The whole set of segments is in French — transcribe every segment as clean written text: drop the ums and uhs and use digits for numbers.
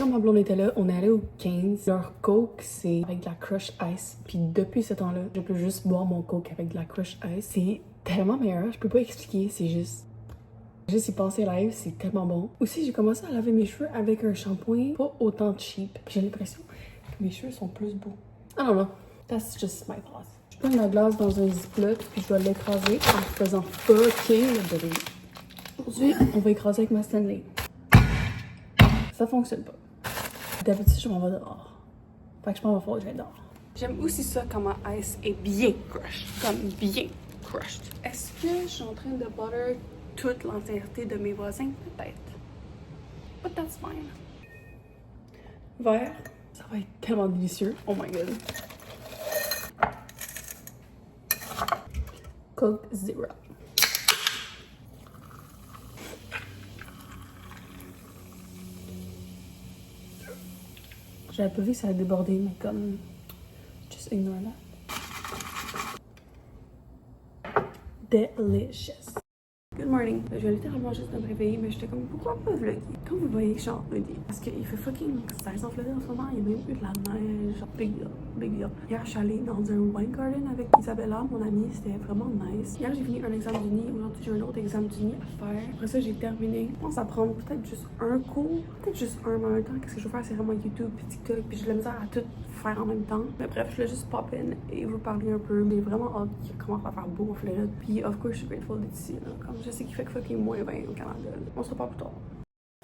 ma blonde était là, on est allé au 15. Leur Coke, c'est avec de la Crush Ice. Puis depuis ce temps-là, je peux juste boire mon Coke avec de la Crush Ice. C'est tellement meilleur, je peux pas expliquer, c'est juste... Juste y penser live, c'est tellement bon. Aussi, j'ai commencé à laver mes cheveux avec un shampoing pas autant cheap. J'ai l'impression que mes cheveux sont plus beaux. I don't know. That's just my thoughts. Je prends la glace dans un ziploc puis je dois l'écraser en faisant fucking le bruit. Aujourd'hui, on va écraser avec ma Stanley. Ça fonctionne pas. D'habitude, je m'en vais dehors. Fait que je prends ma faute, je vais dehors. J'aime aussi ça quand ma ice est bien crushed. Comme bien crushed. Est-ce que je suis en train de butter toute l'entièreté de mes voisins? Peut-être. But that's fine. Vert. Ça va être tellement délicieux. Oh my god. Coke Zero. J'avais pas vu que ça a débordé, mais comme... Just ignore that. Delicious. Good morning. Je viens littéralement juste de me réveiller, mais j'étais comme, pourquoi pas vlogger? Comme vous voyez, je suis en hoodie. Parce qu'il fait fucking 16 en Floride en ce moment, il y a même eu de la neige. Big deal, big deal. Hier, je suis allée dans un wine garden avec Isabella, mon amie, c'était vraiment nice. Hier, j'ai fini un examen d'uni, aujourd'hui, j'ai un autre examen d'uni à faire. Après ça, j'ai terminé. Je pense à prendre peut-être juste un cours, peut-être juste un, mais en même temps, qu'est-ce que je veux faire, c'est vraiment YouTube puis TikTok, puis j'ai de la misère à tout faire en même temps. Mais bref, je voulais juste pop in et vous parler un peu, mais vraiment hâte qu'il commence à faire beau en Floride. Puis, of course, je suis grateful d'être ici, là. Comme je sais qu'il fait fucking moins 20 au Canada. On se reparle plus tard.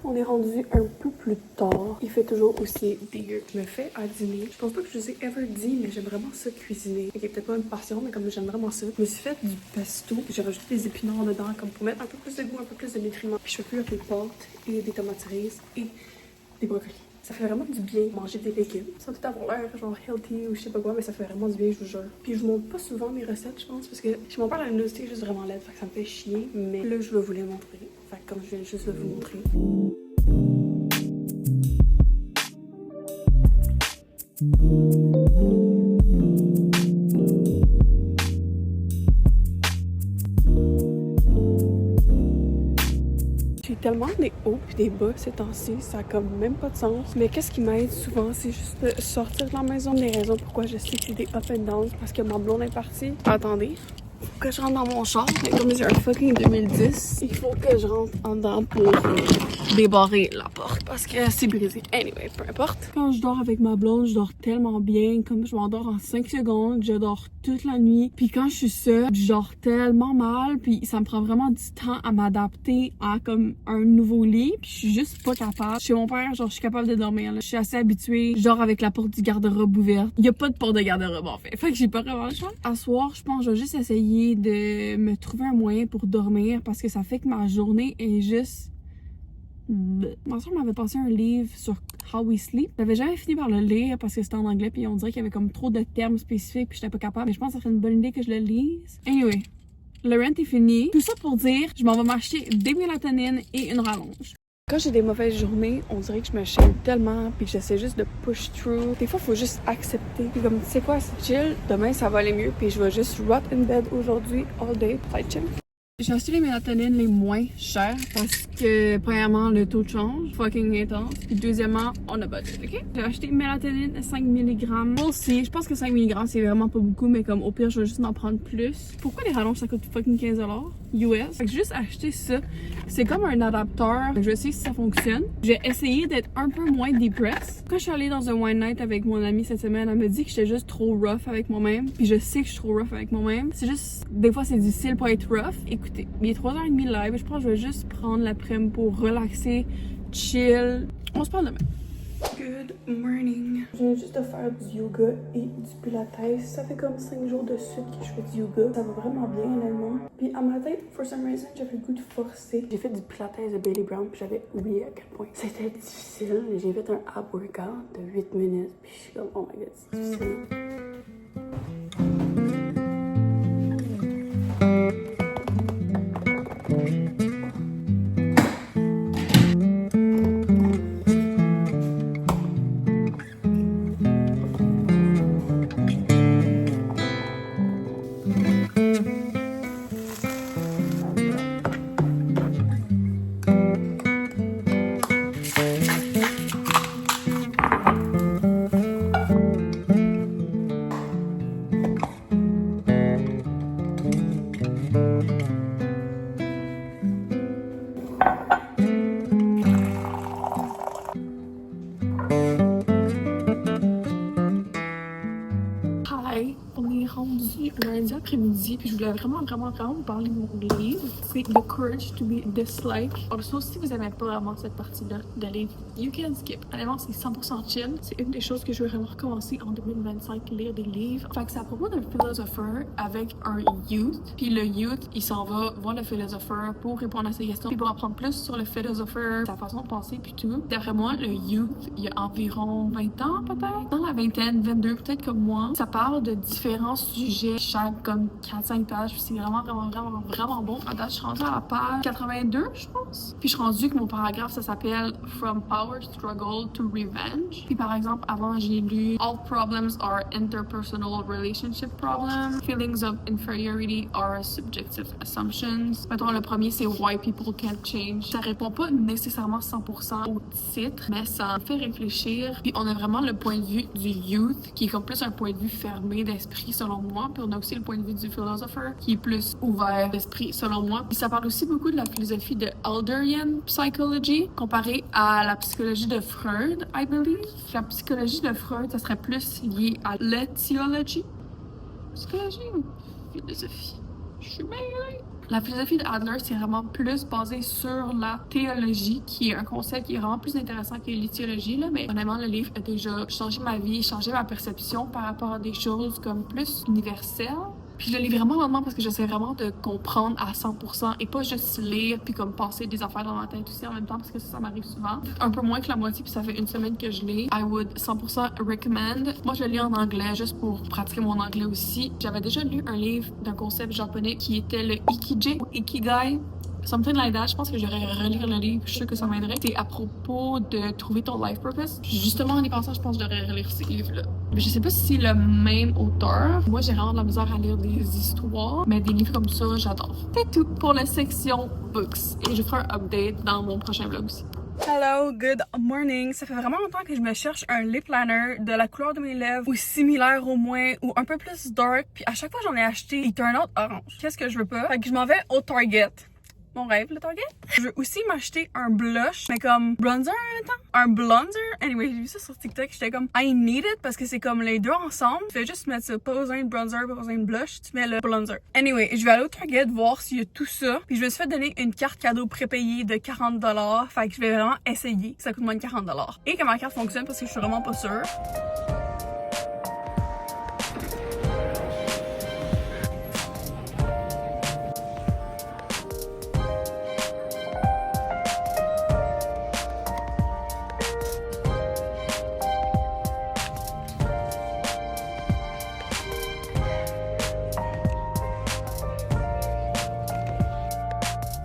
On est rendu un peu plus tard. Il fait toujours aussi dégueu. Je me fais à dîner. Je pense pas que je vous ai ever dit, mais j'aime vraiment ça cuisiner. Ok, peut-être pas une passion, mais comme j'aime vraiment ça. Je me suis fait du pesto. J'ai rajouté des épinards dedans, comme pour mettre un peu plus de goût, un peu plus de nutriments. Puis je fais cuire des pâtes et des tomates cerises et des brocolis. Ça fait vraiment du bien manger des légumes. Sans tout avoir l'air genre healthy ou je sais pas quoi, mais ça fait vraiment du bien, je vous jure. Puis je vous montre pas souvent mes recettes, je pense, parce que chez mon père, la luminosité est juste vraiment laide, fait que ça me fait chier. Mais là, je vais vous les montrer. Fait que comme je viens juste de vous montrer. J'ai tellement des hauts et des bas ces temps-ci, ça a comme même pas de sens. Mais qu'est-ce qui m'aide souvent, c'est juste de sortir de la maison. Les raisons pourquoi je sais que c'est des up and down, parce que ma blonde est partie. Attendez, faut que je rentre dans mon char, mais comme j'ai un fucking 2010, il faut que je rentre en dedans pour débarrer la porte parce que c'est brisé. Anyway, peu importe. Quand je dors avec ma blonde, je dors tellement bien, comme je m'endors en 5 secondes, je dors toute la nuit. Puis quand je suis seule, je dors tellement mal, puis ça me prend vraiment du temps à m'adapter à comme un nouveau lit. Puis je suis juste pas capable. Chez mon père, genre je suis capable de dormir, là. Je suis assez habituée. Je dors avec la porte du garde-robe ouverte. Il y a pas de porte de garde-robe en fait. Fait que j'ai pas vraiment le choix. À soir, je pense que je vais juste essayer de me trouver un moyen pour dormir parce que ça fait que ma journée est juste... Ma soeur m'avait passé un livre sur How We Sleep. J'avais jamais fini par le lire parce que c'était en anglais puis on dirait qu'il y avait comme trop de termes spécifiques puis j'étais pas capable. Mais je pense que ça serait une bonne idée que je le lise. Anyway, le rent est fini. Tout ça pour dire, je m'en vais m'acheter des mélatonines et une rallonge. Quand j'ai des mauvaises journées, on dirait que je me chaîne tellement puis que j'essaie juste de push through. Des fois, il faut juste accepter. Puis comme, tu sais quoi, c'est chill. Demain, ça va aller mieux puis je vais juste rot in bed aujourd'hui, all day, pour être chill. J'ai acheté les mélatonines les moins chères parce que, premièrement, le taux de change, fucking intense. Puis deuxièmement, on a budget, ok? J'ai acheté mélatonine 5 mg. Moi aussi, je pense que 5 mg c'est vraiment pas beaucoup, mais comme au pire, je vais juste en prendre plus. Pourquoi les rallonges ça coûte fucking 15$ US? Fait que j'ai juste acheté ça. C'est comme un adapteur. Je vais essayer si ça fonctionne. J'ai essayé d'être un peu moins depressed. Quand je suis allée dans un wine night avec mon amie cette semaine, elle me dit que j'étais juste trop rough avec moi-même. Puis je sais que je suis trop rough avec moi-même. C'est juste, des fois, c'est difficile pour être rough. Écoutez, il est 3h30 live. Je pense que je vais juste prendre l'après-midi pour relaxer, chill. On se parle demain. Good morning. Je viens juste de faire du yoga et du pilates. Ça fait comme 5 jours de suite que je fais du yoga. Ça va vraiment bien, honnêtement. Puis à ma tête, for some reason, j'avais le goût de forcer. J'ai fait du pilates de Bailey Brown, puis j'avais oublié à quel point c'était difficile. J'ai fait un ab workout de 8 minutes, puis je suis comme, oh my god, c'est difficile. un lundi après-midi, puis je voulais vraiment vous parler de mon livre. C'est The Courage to be Disliked. Also, si vous aimez pas vraiment cette partie-là de livre, you can skip. Honnêtement, c'est 100% chill. C'est une des choses que je veux vraiment recommencer en 2025, lire des livres. Fait que c'est à propos d'un philosopheur avec un youth. Puis le youth, il s'en va voir le philosopheur pour répondre à ses questions, puis pour apprendre plus sur le philosopheur, sa façon de penser, puis tout. D'après moi, le youth, il y a environ 20 ans peut-être. Dans la vingtaine, 22, peut-être comme moi. Ça parle de différents sujets, chaque comme 4-5 pages. Puis c'est vraiment bon. À date, je suis rendue à la page 82, je pense. Puis je suis rendue que mon paragraphe, ça s'appelle From Power Struggle to Revenge. Puis par exemple, avant, j'ai lu All problems are interpersonal relationship problems. Feelings of inferiority are subjective assumptions. Mettons, le premier, c'est Why People Can't Change. Ça répond pas nécessairement 100% au titre, mais ça fait réfléchir. Puis on a vraiment le point de vue du youth, qui est comme plus un point de vue fermé d'esprit, selon moi. Puis on a aussi le point de vue du philosopheur, qui est plus ouvert d'esprit, selon moi. Puis ça parle aussi beaucoup de la philosophie de Adlerian Psychology, comparée à la psychologie de Freud, I believe. La psychologie de Freud, ça serait plus lié à l'étiologie. Psychologie ou philosophie? Je suis mêlée. La philosophie d'Adler, c'est vraiment plus basé sur la théologie, qui est un concept qui est vraiment plus intéressant que l'étiologie, là. Mais honnêtement, le livre a déjà changé ma vie, changé ma perception par rapport à des choses comme plus universelles. Puis je le lis vraiment lentement parce que j'essaie vraiment de comprendre à 100% et pas juste lire puis comme passer des affaires dans ma tête aussi en même temps parce que ça m'arrive souvent. Un peu moins que la moitié puis ça fait une semaine que je lis. I would 100% recommend. Moi je le lis en anglais juste pour pratiquer mon anglais aussi. J'avais déjà lu un livre d'un concept japonais qui était le Ikiji ou Ikigai. Something like that. Je pense que j'aurais relire le livre. Je suis sûre que ça m'aiderait. C'est à propos de trouver ton life purpose. Justement, en y pensant, je pense que j'aurais relire ces livres-là. Mais je sais pas si c'est le même auteur. Moi, j'ai vraiment de la misère à lire des histoires, mais des livres comme ça, j'adore. C'est tout pour la section books. Et je ferai un update dans mon prochain vlog aussi. Hello, good morning. Ça fait vraiment longtemps que je me cherche un lip liner de la couleur de mes lèvres ou similaire au moins ou un peu plus dark. Puis à chaque fois j'en ai acheté, il turn out orange. Qu'est-ce que je veux pas? Fait que je m'en vais au Target. Mon rêve, le Target. Je veux aussi m'acheter un blush, mais comme bronzer en même temps. Un blonder. Anyway, j'ai vu ça sur TikTok. J'étais comme, I need it parce que c'est comme les deux ensemble. Tu fais juste mettre ça. Pas besoin de bronzer, pas besoin de blush. Tu mets le blonder. Anyway, je vais aller au Target voir s'il y a tout ça. Puis je me suis fait donner une carte cadeau prépayée de 40$. Fait que je vais vraiment essayer. Ça coûte moins de 40$. Et que ma carte fonctionne parce que je suis vraiment pas sûre.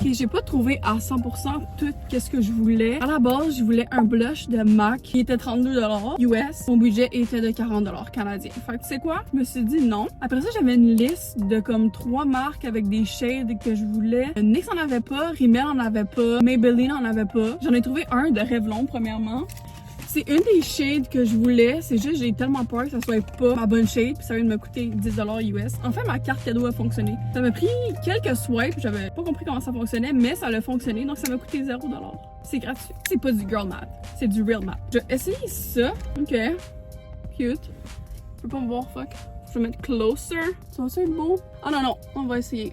Ok, j'ai pas trouvé à 100% tout qu'est-ce que je voulais. À la base, je voulais un blush de MAC qui était 32$ US. Mon budget était de 40$ canadiens. Fait que tu sais quoi? Je me suis dit non. Après ça, j'avais une liste de comme 3 marques avec des shades que je voulais. NYX en avait pas, Rimmel en avait pas, Maybelline en avait pas. J'en ai trouvé un de Revlon premièrement. C'est une des shades que je voulais, c'est juste j'ai tellement peur que ça soit pas ma bonne shade puis ça vient de me coûter 10$ US. En fait, ma carte cadeau a fonctionné. Ça m'a pris quelques swipes, j'avais pas compris comment ça fonctionnait, mais ça a fonctionné, donc ça m'a coûté 0$. C'est gratuit. C'est pas du girl math, c'est du real math. Je vais essayer ça. Ok. Cute. Je peux pas me voir, fuck. Je vais mettre closer. Ça va être beau? Ah non, on va essayer.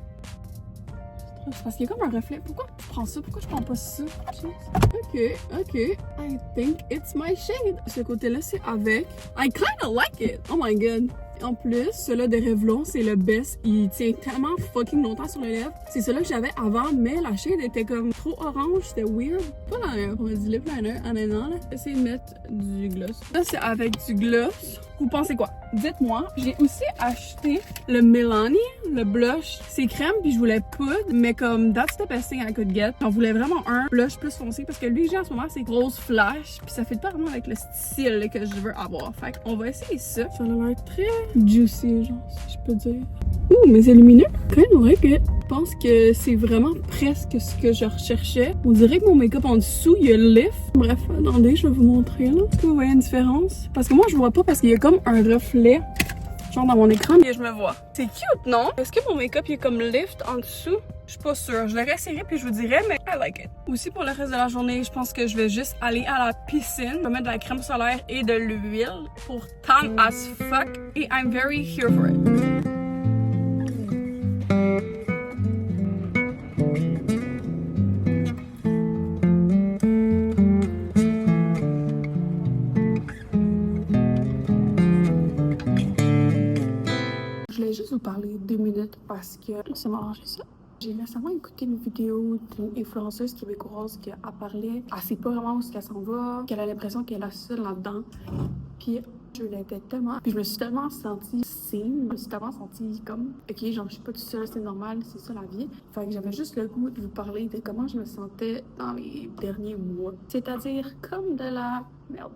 Parce qu'il y a comme un reflet. Pourquoi je prends ça? Pourquoi je prends pas ça? Ok. I think it's my shade. Ce côté-là, c'est avec. I kinda like it. Oh my god. En plus, celui-là de Revlon, c'est le best. Il tient tellement fucking longtemps sur les lèvres. C'est celui-là que j'avais avant, mais la shade était comme trop orange. C'était weird. Pas dans le du lip liner, honnêtement. Essayez de mettre du gloss. Ça, c'est avec du gloss. Vous pensez quoi? Dites-moi. J'ai aussi acheté le Milani, le blush. C'est crème, puis je voulais poudre, mais comme that's the best thing I could get. J'en voulais vraiment un blush plus foncé, parce que lui que j'ai en ce moment, c'est rose flash, puis ça fait pas vraiment avec le style que je veux avoir. Fait qu'on va essayer ça. Ça a l'air très juicy, genre, si je peux dire. Ouh, mais c'est lumineux. Kind of like it. Je pense que c'est vraiment presque ce que je recherchais. On dirait que mon make-up en dessous, il y a le lift. Bref, attendez, je vais vous montrer là. Est-ce que vous voyez une différence? Parce que moi, je vois pas parce qu'il y a comme un reflet, genre dans mon écran, et je me vois. C'est cute, non? Est-ce que mon make-up, il y a comme lift en dessous? Je suis pas sûre. Je le réessayerai puis je vous dirai, mais I like it. Aussi, pour le reste de la journée, je pense que je vais juste aller à la piscine. Je vais mettre de la crème solaire et de l'huile pour tan as fuck. Et I'm very here for it. juste vous parler 2 minutes parce que ça m'a arrangé ça. J'ai récemment écouté une vidéo d'une influenceuse québécoise qui a parlé. Elle sait pas vraiment où est-ce qu'elle s'en va, qu'elle a l'impression qu'elle est la seule là-dedans. Puis je l'étais tellement. Puis je me suis tellement sentie saine, je me suis tellement sentie comme, ok, genre je suis pas toute seule, c'est normal, c'est ça la vie. Fait que j'avais juste le goût de vous parler de comment je me sentais dans les derniers mois. C'est-à-dire comme de la merde.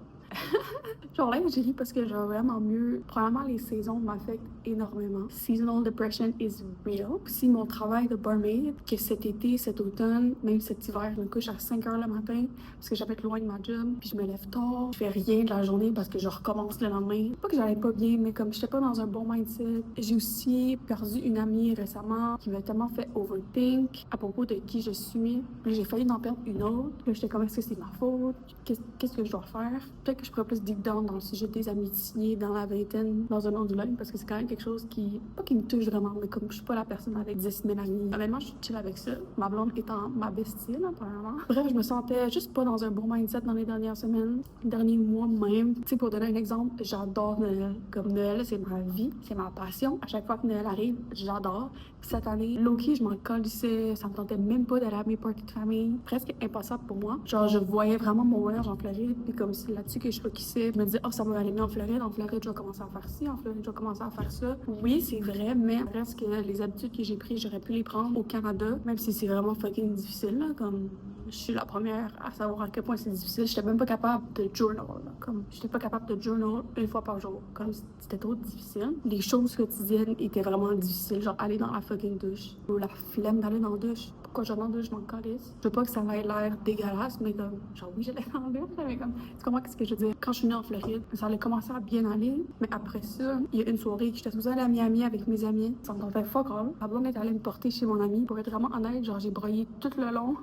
Genre là, j'ai ri parce que genre vraiment mieux. Probablement, les saisons m'affectent énormément. Seasonal depression is real. Si mon travail de barmaid, que cet été, cet automne, même cet hiver, je me couche à 5 heures le matin parce que j'habite loin de ma job, puis je me lève tard, je fais rien de la journée parce que je recommence le lendemain. Pas que j'allais pas bien, mais comme j'étais pas dans un bon mindset. J'ai aussi perdu une amie récemment qui m'a tellement fait overthink à propos de qui je suis. Puis j'ai failli en perdre une autre. Puis j'étais comme, est-ce que c'est ma faute? Qu'est-ce que je dois faire? Peut-être que je pourrais plus deep down dans le sujet des amitiés dans la vingtaine, dans un onduleur, parce que c'est quand même quelque chose qui, pas qui me touche vraiment, mais comme je suis pas la personne avec 10 000 amis. Honnêtement, je suis chill avec ça. Ma blonde étant ma bestie, là, apparemment. Bref, je me sentais juste pas dans un bon mindset dans les dernières semaines, les derniers mois même. Tu sais, pour donner un exemple, j'adore Noël. Comme Noël, c'est ma vie, c'est ma passion. À chaque fois que Noël arrive, j'adore. Puis cette année, low-key, je m'en colissais. Ça me tentait même pas d'aller à mes parties de famille. Presque impossible pour moi. Genre, je voyais vraiment mon voyage en Floride, puis comme c'est là-dessus que je focusais. Je me disais, oh, ça va aller mieux en Floride. En Floride, je vais commencer à faire ci. En Floride, je vais commencer à faire ça. Oui, c'est vrai, mais reste que les habitudes que j'ai prises, j'aurais pu les prendre au Canada, même si c'est vraiment fucking difficile, là. Comme, je suis la première à savoir à quel point c'est difficile. J'étais même pas capable de journal, là. Comme, j'étais pas capable de journal une fois par jour. Comme, c'était trop difficile. Les choses quotidiennes étaient vraiment difficiles. Genre, aller dans la fucking douche. Ou la flemme d'aller dans la douche. Pourquoi je vais dans la douche, je m'en calisse. Je veux pas que ça ait l'air dégueulasse, mais comme, genre, oui, j'allais dans la douche, mais comme, tu comprends ce que je veux dire? Quand je suis venue en Floride, ça allait commencer à bien aller, mais après ça, il y a une soirée que j'étais supposée aller à Miami avec mes amis. Ça me tentait fuck all. Ma blonde est allée me porter chez mon ami. Pour être vraiment honnête, genre, j'ai broyé tout le long.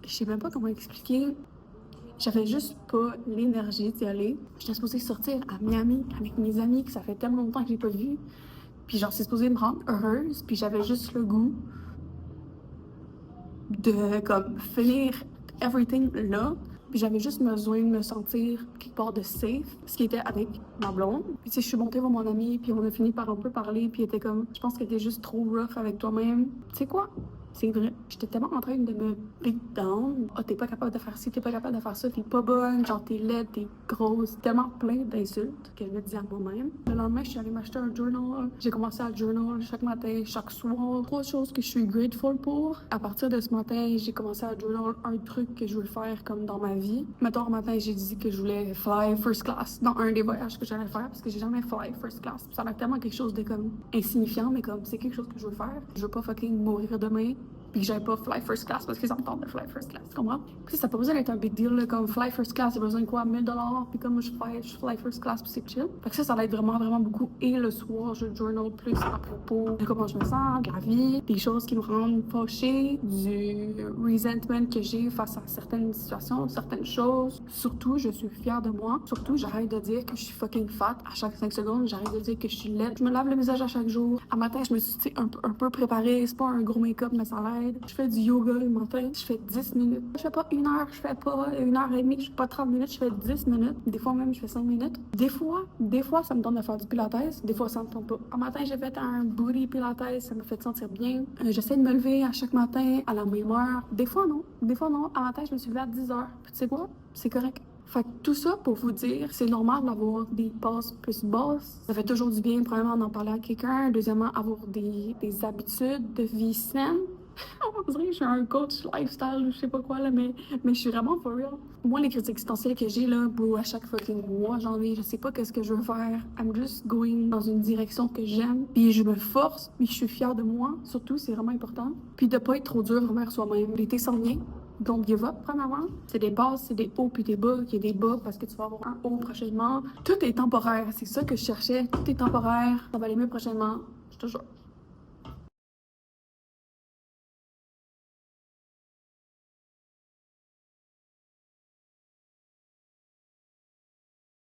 Je sais même pas comment expliquer. J'avais juste pas l'énergie d'y aller. J'étais supposée sortir à Miami avec mes amis que ça fait tellement longtemps que j'ai pas vu. Puis genre, c'est supposé me rendre heureuse. Puis j'avais juste le goût de comme finir everything là. Puis j'avais juste besoin de me sentir quelque part de safe, ce qui était avec ma blonde. Puis tu sais, je suis montée voir mon ami, puis on a fini par un peu parler, puis il était comme, je pense que t'es juste trop rough avec toi-même. Tu sais quoi? C'est vrai. J'étais tellement en train de me beat down. Ah, t'es pas capable de faire ci, t'es pas capable de faire ça, t'es pas bonne, genre t'es laide, t'es grosse. Tellement plein d'insultes que je me disais à moi-même. Le lendemain, je suis allée m'acheter un journal. J'ai commencé à journal chaque matin, chaque soir. 3 choses que je suis grateful pour. À partir de ce matin, j'ai commencé à journal un truc que je veux faire comme dans ma vie. Mettons, un matin, j'ai dit que je voulais fly first class dans un des voyages que j'allais faire parce que j'ai jamais fly first class. Ça a l'air tellement quelque chose de comme insignifiant, mais comme c'est quelque chose que je veux faire. Je veux pas fucking mourir demain. Puis que j'avais pas fly first class parce qu'ils en tentent de fly first class, tu comprends? Puis ça n'a pas besoin d'être un big deal, là, comme fly first class, j'ai besoin de quoi? 1000$, puis comme je fly first class, puis c'est chill. Fait que ça l'aide vraiment, vraiment beaucoup. Et le soir, je journal plus à propos de comment je me sens, de la vie, des choses qui me rendent fâchée, du resentment que j'ai face à certaines situations, certaines choses. Surtout, je suis fière de moi. Surtout, j'arrête de dire que je suis fucking fat à chaque 5 secondes. J'arrête de dire que je suis laide. Je me lave le visage à chaque jour. À matin, je me suis un peu préparée. C'est pas un gros make-up, mais ça l'aide. Je fais du yoga le matin, je fais 10 minutes. Je fais pas 1 heure, je fais pas 1h30, je fais pas 30 minutes, je fais 10 minutes. Des fois même, je fais 5 minutes. Des fois, ça me tente de faire du pilates. Des fois, ça me tente pas. Un matin, j'ai fait un booty pilates, ça me fait sentir bien. J'essaie de me lever à chaque matin à la même heure. Des fois, non. À matin, je me suis levée à 10 heures. Puis tu sais quoi? C'est correct. Fait que tout ça pour vous dire, c'est normal d'avoir des passes plus basses. Ça fait toujours du bien, premièrement, d'en parler à quelqu'un. Deuxièmement, avoir des habitudes de vie saine. On dirait que je suis un coach lifestyle ou je sais pas quoi, là, mais je suis vraiment for real. Moi, les critiques existentielles que j'ai, là, bro, à chaque fucking mois, je sais pas qu'est-ce que je veux faire. I'm just going dans une direction que j'aime. Puis je me force, puis je suis fière de moi. Surtout, c'est vraiment important. Puis de pas être trop dur envers soi-même. L'été s'en vient. Don't give up, premièrement. C'est des basses, c'est des hauts puis des bas. Il y a des bas parce que tu vas avoir un haut prochainement. Tout est temporaire. C'est ça que je cherchais. Tout est temporaire. Ça va aller mieux prochainement. Je te jure.